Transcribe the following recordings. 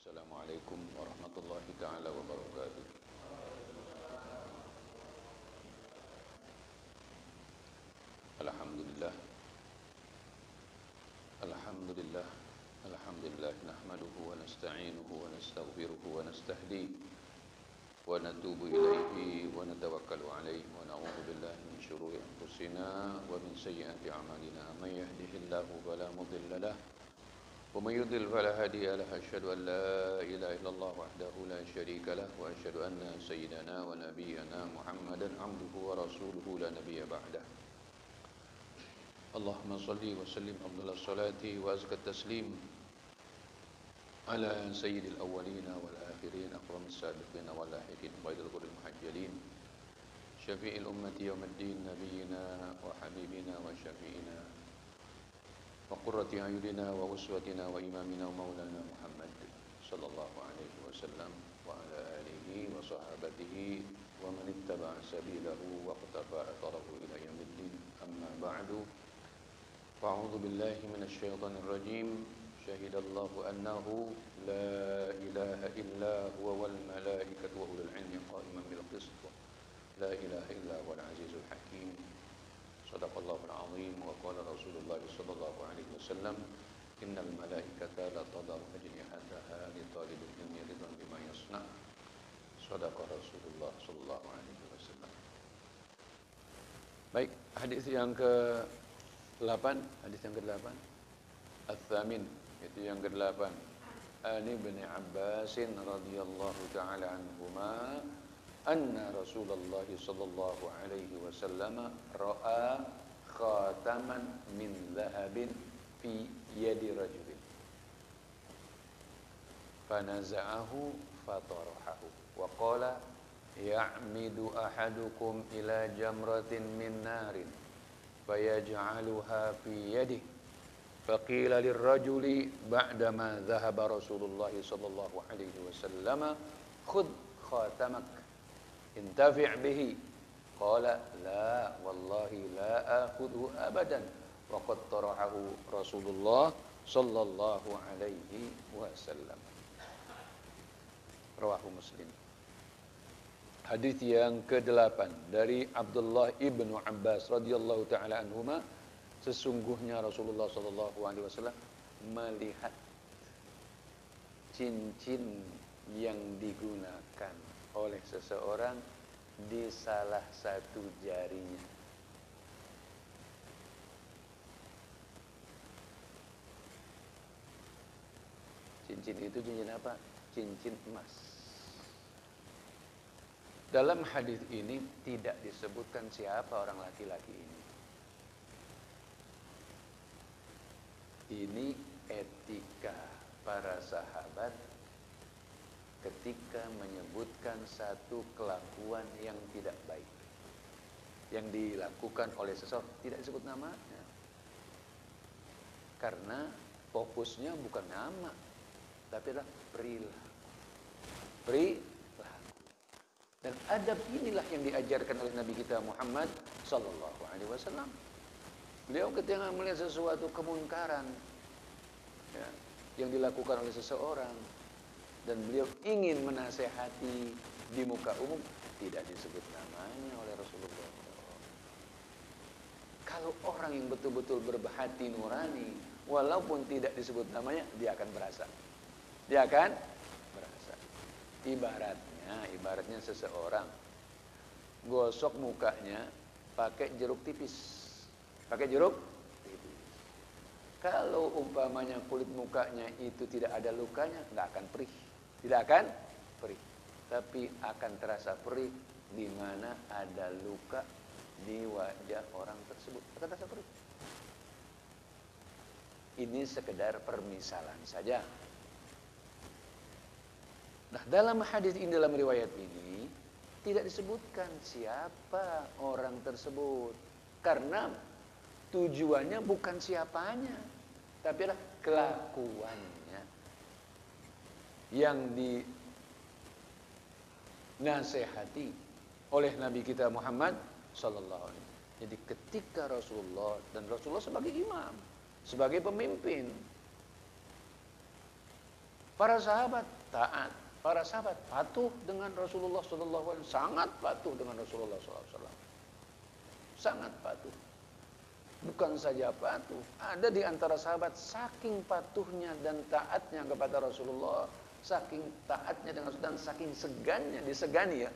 Assalamualaikum warahmatullahi taala wabarakatuh. Alhamdulillah. Alhamdulillah. Alhamdulillah nahmaduhu wa nasta'inuhu wa nastaghfiruhu wa nastahdihi wa natubu ilaihi wa natawakkalu alaihi wa na'udzu billahi min syururi anfusina wa min sayyiati a'malina. May yahdihillahu fala mudilla lahu ومن يضلل فلا هادي له أشهد أن لا إله إلا الله وحده لا شريك له وأشهد أن سيدنا ونبينا محمدا عبده ورسوله لا نبي بعده اللهم صل وسلم أفضل الصلاة وأزكى التسليم على سيد الأولين والآخرين أكرم السابقين واللاحقين قائد الغر المحجلين شفيع الأمة يوم الدين نبينا وحبيبنا وشفيعنا وقرة أعيننا وأسوتنا وإمامنا ومولانا محمد صلى الله عليه وسلم وعلى آله وصحابته ومن اتبع سبيله واقتفى أثره إلى يوم الدين أما بعد فأعوذ بالله من الشيطان الرجيم شهد الله أنه لا إله إلا هو والملائكة وأولو العلم قائما بالقسط لا إله إلا هو العزيز الحكيم صدق الله العظيم وقال رسول الله صلى الله عليه وسلم إن الملائكة لا تضع أجنحتها لطالب العلم رضا بما يصنع صدق رسول الله صلى الله عليه وسلم. Baik, hadis yang ke-8, hadis yang ke-8 Al-Thamin, itu yang ke-8. An Ibn Abbas radhiyallahu ta'ala anhuma anna Rasulullah sallallahu alaihi wasallam ra'a khataman min dhahabin fi yadi rajulin fanaza'ahu fatarahahu wa qala ya'midu ahadukum ila jamratin min narin fayaj'aluha fi yadihi faqila lirrajuli ba'dama dhahaba Rasulullah sallallahu alaihi wasallam khudh khatamak intafi' bihi qala la wallahi la akhudhu abadan wa qad tarahahu Rasulullah sallallahu alaihi wasallam. Rawahu Muslim. Hadis yang ke-8 dari Abdullah ibnu Abbas radhiyallahu taala anhuma, sesungguhnya Rasulullah sallallahu alaihi wasallam melihat cincin yang digunakan oleh seseorang di salah satu jarinya. Cincin itu cincin apa? Cincin emas. Dalam hadis ini tidak disebutkan siapa orang laki-laki ini. Ini etika para sahabat ketika menyebutkan satu kelakuan yang tidak baik yang dilakukan oleh seseorang, tidak disebut namanya, karena fokusnya bukan nama tapi adalah perilaku. Dan adab inilah yang diajarkan oleh Nabi kita Muhammad sallallahu alaihi wasallam. Beliau ketika melihat sesuatu kemunkaran ya, yang dilakukan oleh seseorang dan beliau ingin menasehati di muka umum, tidak disebut namanya oleh Rasulullah. Kalau orang yang betul-betul berbahati nurani, walaupun tidak disebut namanya, dia akan berasa. Dia akan berasa. Ibaratnya seseorang gosok mukanya pakai jeruk tipis. Pakai jeruk tipis. Kalau umpamanya kulit mukanya itu tidak ada lukanya, nggak akan perih. Tidak akan perih, tapi akan terasa perih di mana ada luka di wajah orang tersebut. Akan terasa perih. Ini sekedar permisalan saja. Nah, dalam hadis ini, dalam riwayat ini tidak disebutkan siapa orang tersebut, karena tujuannya bukan siapanya, tapi adalah kelakuannya yang dinasehati oleh Nabi kita Muhammad sallallahu alaihi wasallam. Jadi ketika Rasulullah, dan Rasulullah sebagai imam, sebagai pemimpin, Para sahabat taat, para sahabat patuh dengan Rasulullah SAW, sangat patuh dengan Rasulullah SAW, sangat patuh. Bukan saja patuh, ada di antara sahabat saking patuhnya dan taatnya kepada Rasulullah, saking taatnya dengan dan saking segannya, disegani ya.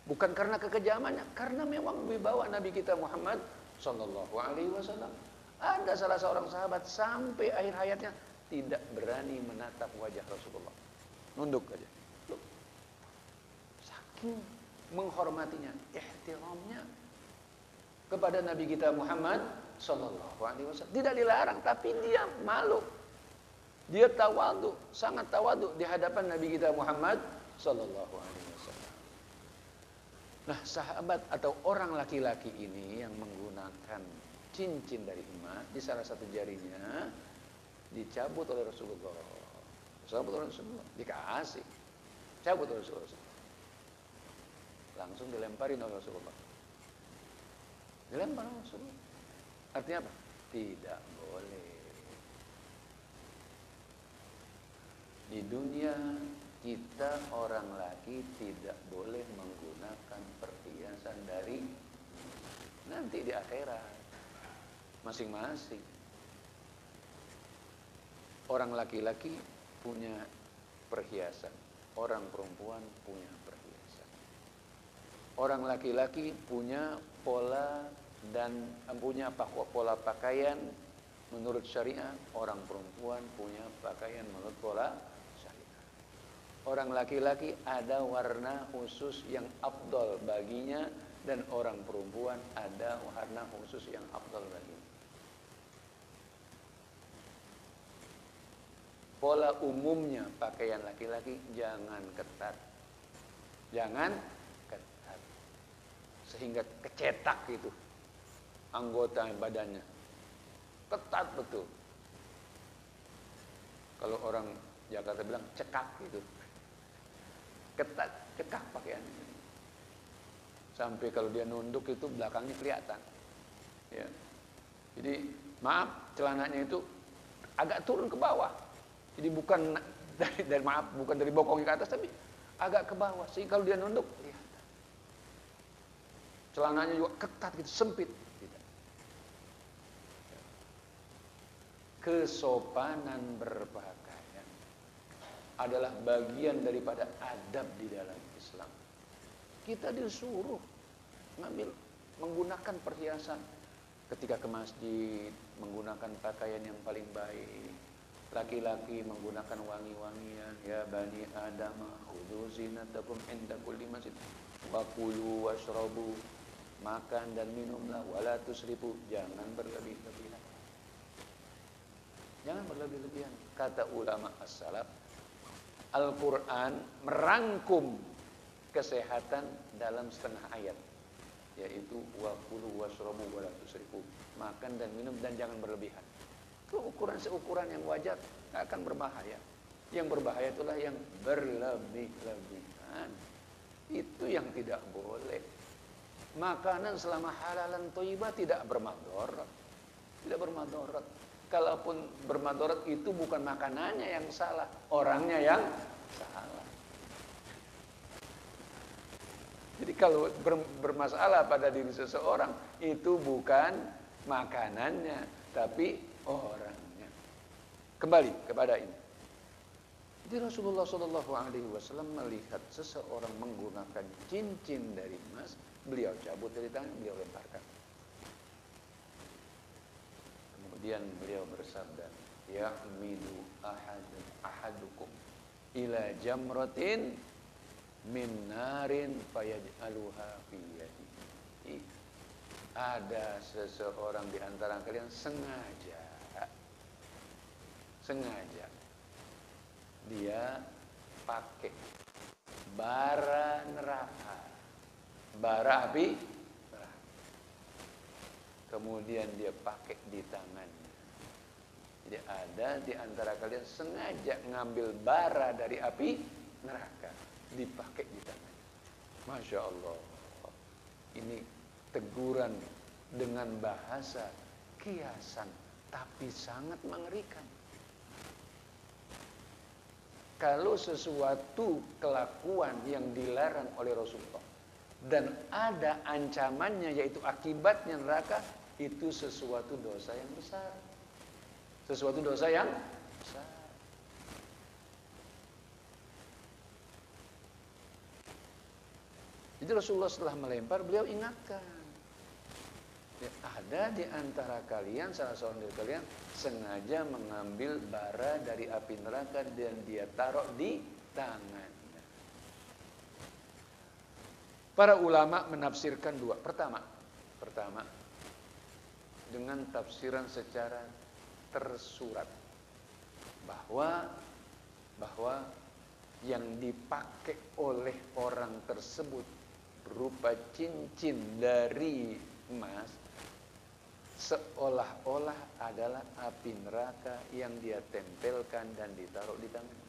Bukan karena kekejamannya, karena memang wibawa Nabi kita Muhammad Sallallahu Alaihi Wasallam. Ada salah seorang sahabat sampai akhir hayatnya tidak berani menatap wajah Rasulullah, nunduk aja. Loh, saking menghormatinya, ihtiramnya kepada Nabi kita Muhammad Sallallahu Alaihi Wasallam. Tidak dilarang, tapi dia malu. Dia tawadu, sangat tawadu di hadapan Nabi kita Muhammad Sallallahu Alaihi Wasallam. Nah, sahabat atau orang laki-laki ini yang menggunakan cincin dari emas di salah satu jarinya dicabut oleh Rasulullah. Cabut oleh Rasulullah, dikasih. Cabut oleh Rasulullah. Langsung dilemparin oleh Rasulullah. Dilempar oleh Rasulullah. Artinya apa? Tidak boleh. Di dunia kita orang laki tidak boleh menggunakan perhiasan dari nanti di akhirat masing-masing. Orang laki-laki punya perhiasan, orang perempuan punya perhiasan. Orang laki-laki punya pola dan punya pola pakaian menurut syariat, orang perempuan punya pakaian menurut pola syariat. Orang laki-laki ada warna khusus yang afdal baginya dan orang perempuan ada warna khusus yang afdal baginya. Pola umumnya pakaian laki-laki jangan ketat. Jangan ketat. Sehingga kecetak itu anggota badannya. Ketat betul. Kalau orang Jakarta bilang cekak gitu. Ketat, cekak pakaiannya. Sampai kalau dia nunduk itu belakangnya kelihatan. Ya. Jadi maaf, celananya itu agak turun ke bawah. Jadi bukan bukan dari bokongnya ke atas, tapi agak ke bawah. Sehingga kalau dia nunduk, kelihatan. Celananya juga ketat gitu, sempit. Gitu. Kesopanan berpakaian adalah bagian daripada adab di dalam Islam. Kita disuruh menggunakan perhiasan. Ketika ke masjid, menggunakan pakaian yang paling baik. Laki-laki menggunakan wangi-wangian. Ya bani Adam, khudhu zinatakum inda kulli masjid. Wa kulu washrabu. Makan dan minumlah. Wala tusrifu. Jangan berlebih-lebihan. Jangan berlebih-lebihan. Kata ulama as-salaf, Al-Quran merangkum kesehatan dalam setengah ayat. Yaitu wa kulu washrabu wala tusrifu. Makan dan minum dan jangan berlebihan. Ukuran-seukuran yang wajar tidak akan berbahaya. Yang berbahaya itulah yang berlebih-lebihan. Itu yang tidak boleh. Makanan selama halalan thayyibah tidak bermadarat. Tidak bermadarat. Kalaupun bermadarat itu bukan makanannya yang salah, orangnya yang salah. Jadi kalau bermasalah pada diri seseorang itu bukan makanannya, tapi orangnya. Kembali kepada ini. Jadi Rasulullah SAW melihat seseorang menggunakan cincin dari emas, beliau cabut dari tangan, beliau lemparkan. Kemudian beliau bersabda, ya'midu ahadukum ila jamratin min narin fayaj'aluha fi yadihi. Ada seseorang di antara kalian sengaja dia pakai bara neraka, bara api neraka. Kemudian dia pakai di tangannya. Jadi ada di antara kalian sengaja ngambil bara dari api neraka, dipakai di tangannya. Masya Allah. Ini teguran dengan bahasa kiasan, tapi sangat mengerikan. kalau sesuatu kelakuan yang dilarang oleh Rasulullah dan ada ancamannya yaitu akibatnya neraka, itu sesuatu dosa yang besar. Sesuatu dosa yang besar. Jadi Rasulullah setelah melempar, beliau ingatkan. Ya, ada di antara kalian, salah seorang dari kalian sengaja mengambil bara dari api neraka dan dia taruh di tangannya. Para ulama menafsirkan dua. Pertama, dengan tafsiran secara tersurat bahwa yang dipakai oleh orang tersebut berupa cincin dari emas seolah-olah adalah api neraka yang dia tempelkan dan ditaruh di tangannya.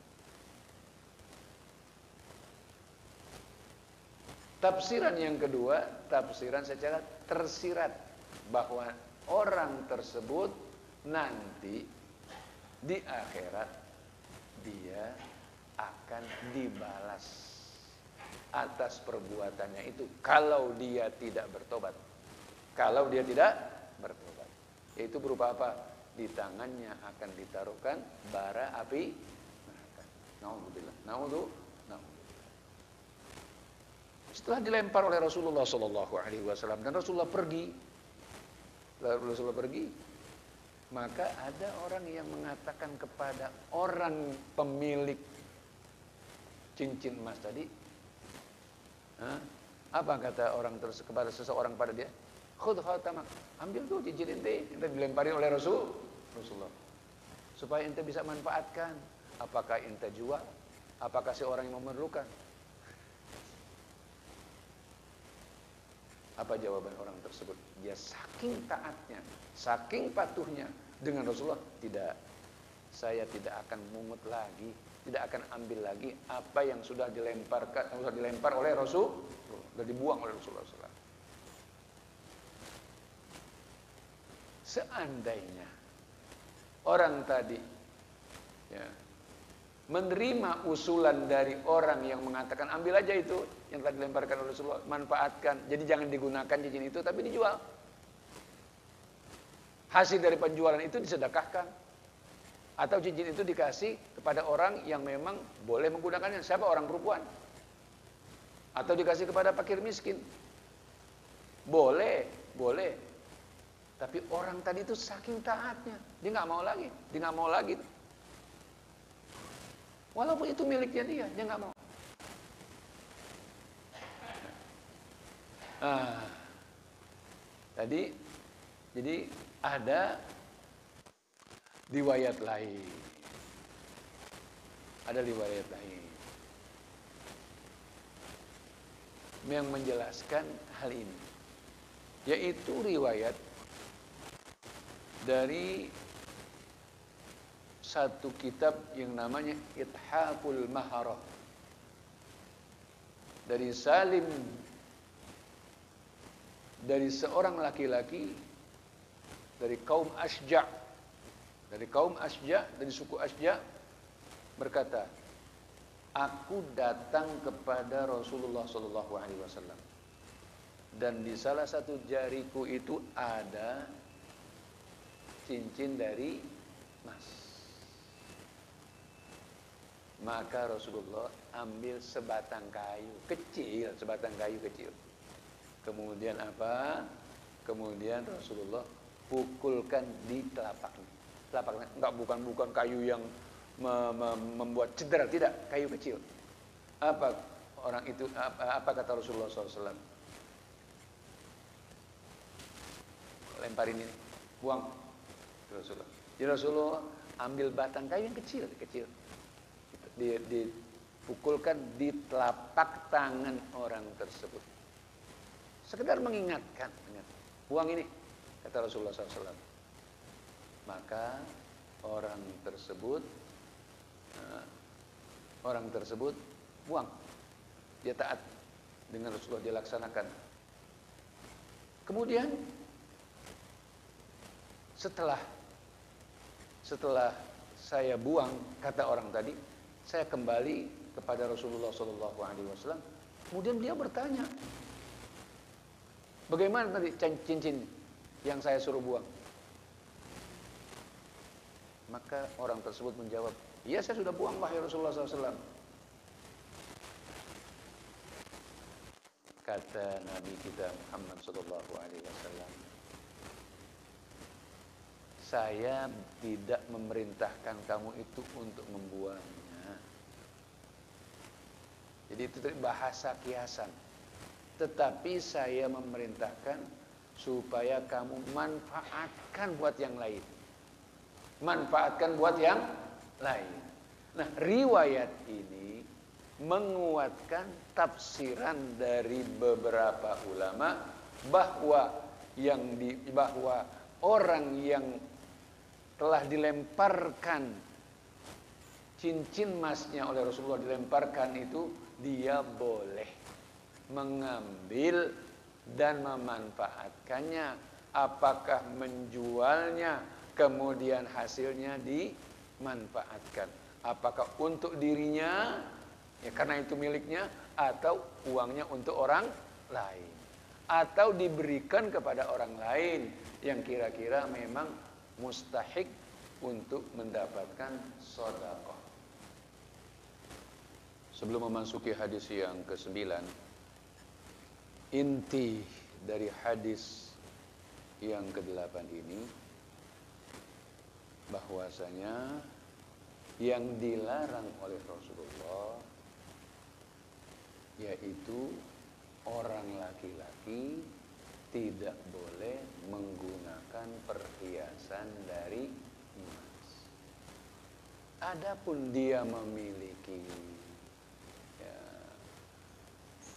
Tafsiran yang kedua, tafsiran secara tersirat bahwa orang tersebut nanti di akhirat dia akan dibalas atas perbuatannya itu kalau dia tidak bertobat. Kalau dia tidak bertobat, yaitu berupa apa? Di tangannya akan ditaruhkan bara api neraka. Naudzubillah. Setelah dilempar oleh Rasulullah SAW dan Rasulullah pergi, maka ada orang yang mengatakan kepada orang pemilik cincin emas tadi, apa kata orang kepada seseorang pada dia? Khudh khatamak, ambil tuh cincin ente yang dilemparin oleh Rasulullah, supaya ente bisa manfaatkan. Apakah ente jual? Apakah seorang yang memerlukan? Apa jawaban orang tersebut? Dia saking taatnya, saking patuhnya dengan Rasulullah, tidak, saya tidak akan mungut lagi, tidak akan ambil lagi apa yang sudah dilempar oleh Rasul, sudah dibuang oleh Rasulullah SAW. Seandainya orang tadi ya, menerima usulan dari orang yang mengatakan ambil aja itu yang telah dilemparkan oleh Rasulullah, manfaatkan, jadi jangan digunakan cincin itu tapi dijual, hasil dari penjualan itu disedekahkan, atau cincin itu dikasih kepada orang yang memang boleh menggunakannya, siapa? Orang perempuan, atau dikasih kepada fakir miskin, boleh. Tapi orang tadi itu saking taatnya, dia nggak mau lagi. Walaupun itu miliknya dia nggak mau. Jadi ada riwayat lain. Yang menjelaskan hal ini, yaitu riwayat dari satu kitab yang namanya Ithaful Maharah dari Salim, dari seorang laki-laki dari kaum Asja', dari suku Asja', berkata, aku datang kepada Rasulullah SAW dan di salah satu jariku itu ada cincin dari emas. Maka Rasulullah ambil sebatang kayu kecil. Kemudian apa? Kemudian Rasulullah pukulkan di telapaknya. Enggak, bukan kayu yang membuat cedera, tidak, kayu kecil. Apa kata Rasulullah SAW? Lemparin ini, buang. Rasulullah. Jadi Rasulullah ambil batang kayu yang kecil. Dipukulkan di telapak tangan orang tersebut. Sekedar mengingatkan, buang ini, kata Rasulullah SAW. Maka orang tersebut buang. Dia taat dengan Rasulullah, dia laksanakan. Kemudian setelah saya buang, kata orang tadi, Saya kembali kepada Rasulullah SAW. Kemudian dia bertanya, bagaimana tadi cincin yang saya suruh buang? Maka orang tersebut menjawab, iya saya sudah buang wahai Rasulullah SAW. Kata Nabi kita Muhammad SAW, saya tidak memerintahkan kamu itu untuk membuangnya. Jadi itu bahasa kiasan. Tetapi saya memerintahkan supaya kamu manfaatkan buat yang lain. Manfaatkan buat yang lain. Nah, riwayat ini menguatkan tafsiran dari beberapa ulama bahwa orang yang telah dilemparkan cincin emasnya oleh Rasulullah, dilemparkan itu, dia boleh mengambil dan memanfaatkannya, apakah menjualnya kemudian hasilnya dimanfaatkan, apakah untuk dirinya ya karena itu miliknya, atau uangnya untuk orang lain, atau diberikan kepada orang lain yang kira-kira memang mustahik untuk mendapatkan sedekah. Sebelum memasuki hadis yang ke-9, inti dari hadis yang ke-8 ini bahwasanya yang dilarang oleh Rasulullah yaitu orang laki-laki tidak boleh menggunakan perhiasan dari emas. Adapun dia memiliki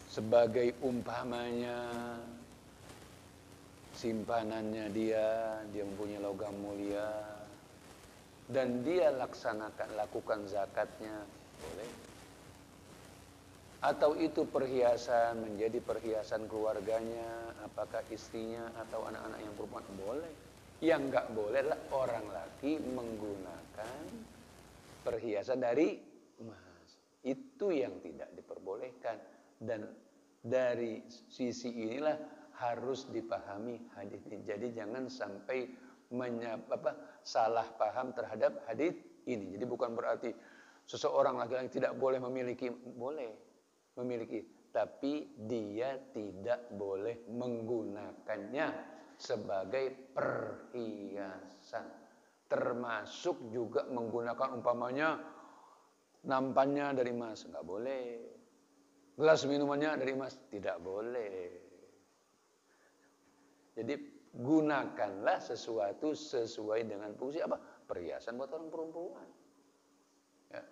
sebagai umpamanya simpanannya dia mempunyai logam mulia dan dia lakukan zakatnya, boleh. Atau itu perhiasan menjadi perhiasan keluarganya, apakah istrinya atau anak-anak yang perempuan, boleh. Yang enggak boleh adalah orang laki menggunakan perhiasan dari emas. Itu yang tidak diperbolehkan. Dan dari sisi inilah harus dipahami hadis ini. Jadi jangan sampai salah paham terhadap hadis ini. Jadi bukan berarti seseorang laki-laki tidak boleh memiliki, boleh memiliki, tapi dia tidak boleh menggunakannya sebagai perhiasan. Termasuk juga menggunakan umpamanya nampannya dari emas, nggak boleh. Gelas minumannya dari emas, tidak boleh. Jadi gunakanlah sesuatu sesuai dengan fungsi apa? Perhiasan buat orang perempuan. Ya.